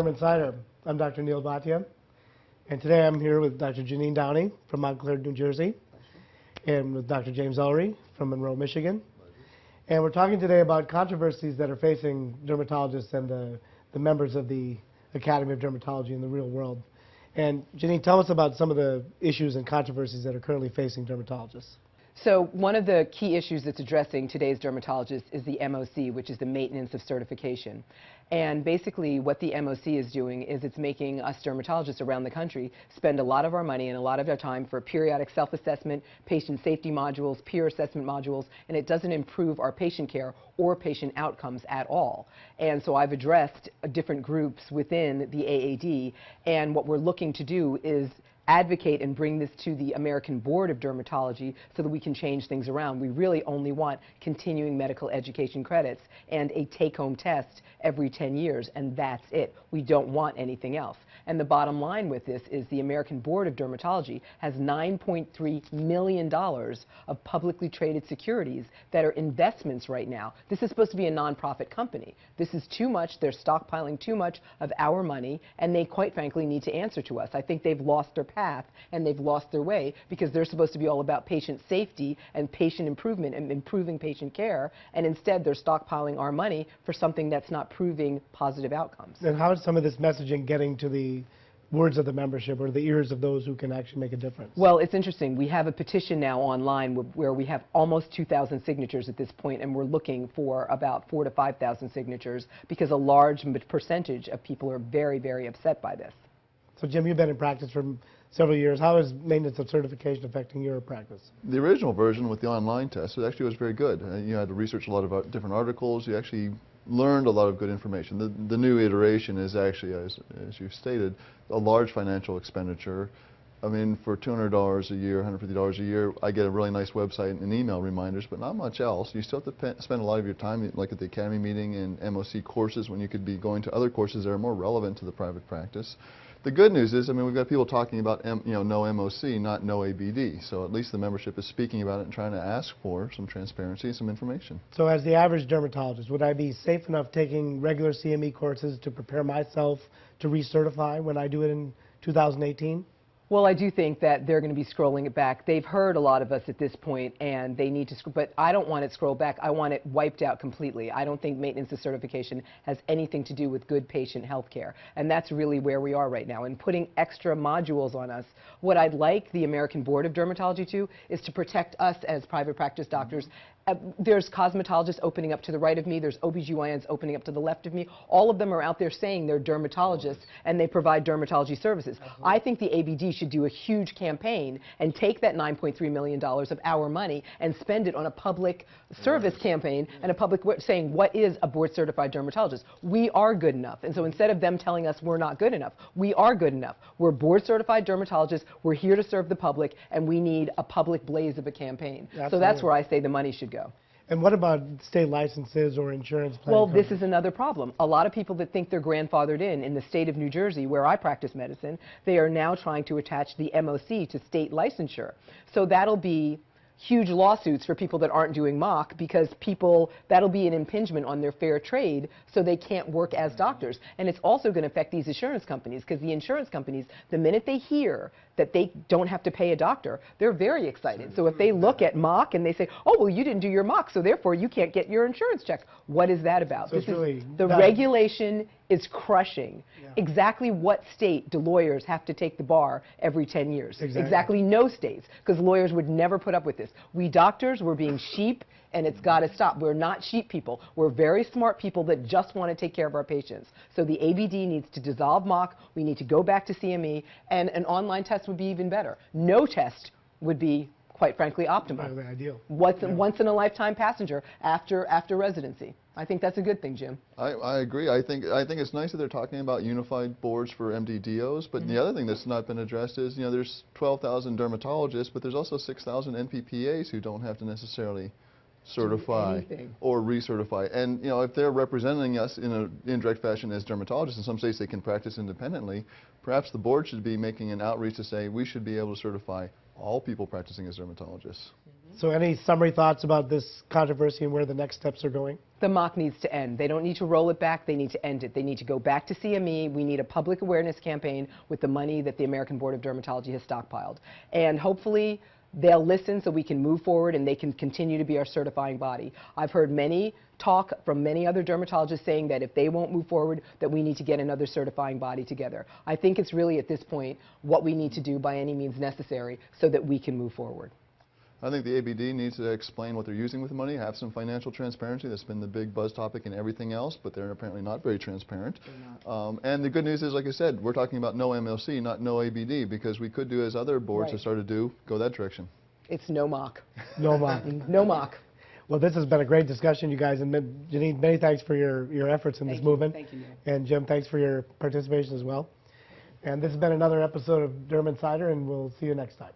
Derm Insider. I'm Dr. Neil Bhatia, and today I'm here with Dr. Jeanine Downie from Montclair, New Jersey, and with Dr. James Ellery from Monroe, Michigan. And we're talking today about controversies that are facing dermatologists and the members of the Academy of Dermatology in the real world. And Jeanine, tell us about some of the issues and controversies that are currently facing dermatologists. So one of the key issues that's addressing today's dermatologists is the MOC, which is the maintenance of certification. And basically what the MOC is doing is it's making us dermatologists around the country spend a lot of our money and a lot of our time for periodic self-assessment, patient safety modules, peer assessment modules, and it doesn't improve our patient care or patient outcomes at all. And so I've addressed different groups within the AAD, and what we're looking to do is advocate and bring this to the American Board of Dermatology so that we can change things around. We really only want continuing medical education credits and a take-home test every 10 years, and that's it. We don't want anything else. And the bottom line with this is the American Board of Dermatology has $9.3 million of publicly traded securities that are investments right now. This is supposed to be a nonprofit company. This is too much. They're stockpiling too much of our money, and they quite frankly need to answer to us. I think they've lost their path and they've lost their way because they're supposed to be all about patient safety and patient improvement and improving patient care, and instead they're stockpiling our money for something that's not proving positive outcomes. And how is some of this messaging getting to the words of the membership or the ears of those who can actually make a difference? Well, it's interesting. We have a petition now online where we have almost 2,000 signatures at this point, and we're looking for about 4,000 to 5,000 signatures because a large percentage of people are very, very upset by this. So Jim, you've been in practice for several years. How is maintenance of certification affecting your practice? The original version with the online test, it actually was very good. You had to research a lot of different articles. You actually learned a lot of good information. The new iteration is actually, as you've stated, a large financial expenditure. I mean, for $200 a year, $150 a year, I get a really nice website and email reminders, but not much else. You still have to spend a lot of your time, like at the Academy meeting and MOC courses, when you could be going to other courses that are more relevant to the private practice. The good news is, I mean, we've got people talking about no MOC, not no ABD. So at least the membership is speaking about it and trying to ask for some transparency and some information. So as the average dermatologist, would I be safe enough taking regular CME courses to prepare myself to recertify when I do it in 2018? Well, I do think that they're going to be scrolling it back. They've heard a lot of us at this point, and they need to, but I don't want it scrolled back. I want it wiped out completely. I don't think maintenance of certification has anything to do with good patient health care, and that's really where we are right now. And putting extra modules on us, what I'd like the American Board of Dermatology to is to protect us as private practice doctors. There's cosmetologists opening up to the right of me. There's OBGYNs opening up to the left of me. All of them are out there saying they're dermatologists and they provide dermatology services. I think the ABD should do a huge campaign and take that $9.3 million of our money and spend it on a public service campaign and a public saying, what is a board certified dermatologist? We are good enough. And so instead of them telling us we're not good enough, we are good enough. We're board certified dermatologists. We're here to serve the public, and we need a public blaze of a campaign. Absolutely. So that's where I say the money should go. And what about state licenses or insurance plans? Well, this is another problem. A lot of people that think they're grandfathered in the state of New Jersey, where I practice medicine, they are now trying to attach the MOC to state licensure. So that'll be huge lawsuits for people that aren't doing mock, because that'll be an impingement on their fair trade, so they can't work as doctors. And it's also going to affect these insurance companies, because the insurance companies, the minute they hear that they don't have to pay a doctor, they're very excited. So if they look at mock and they say, oh, well, you didn't do your mock, so therefore you can't get your insurance check. What is that about? So The regulation is crushing. Yeah. Exactly what state do lawyers have to take the bar every 10 years? Exactly no states, because lawyers would never put up with this. We doctors, we're being sheep, and it's got to stop. We're not sheep people. We're very smart people that just want to take care of our patients. So the ABD needs to dissolve mock. We need to go back to CME, and an online test would be even better. No test would be, quite frankly, optimal. Really ideal. Once in a lifetime passenger after residency. I think that's a good thing, Jim. I agree. I think it's nice that they're talking about unified boards for MD-DOs, but the other thing that's not been addressed is, there's 12,000 dermatologists, but there's also 6,000 NPPAs who don't have to necessarily certify or recertify. And if they're representing us in an indirect fashion as dermatologists, in some states they can practice independently, perhaps the board should be making an outreach to say we should be able to certify all people practicing as dermatologists. So any summary thoughts about this controversy and where the next steps are going? The mock needs to end. They don't need to roll it back. They need to end it. They need to go back to CME. We need a public awareness campaign with the money that the American Board of Dermatology has stockpiled. And hopefully they'll listen so we can move forward and they can continue to be our certifying body. I've heard many talk from many other dermatologists saying that if they won't move forward, that we need to get another certifying body together. I think it's really at this point what we need to do by any means necessary so that we can move forward. I think the ABD needs to explain what they're using with the money, have some financial transparency. That's been the big buzz topic in everything else, but they're apparently not very transparent. And the good news is, like I said, we're talking about no MLC, not no ABD, because we could do as other boards have started to do, go that direction. It's no mock. No mock. No mock. Well, this has been a great discussion, you guys. And Jeanine, many thanks for your efforts in this movement. Thank you. And Jim, thanks for your participation as well. And this has been another episode of Derm Insider, and we'll see you next time.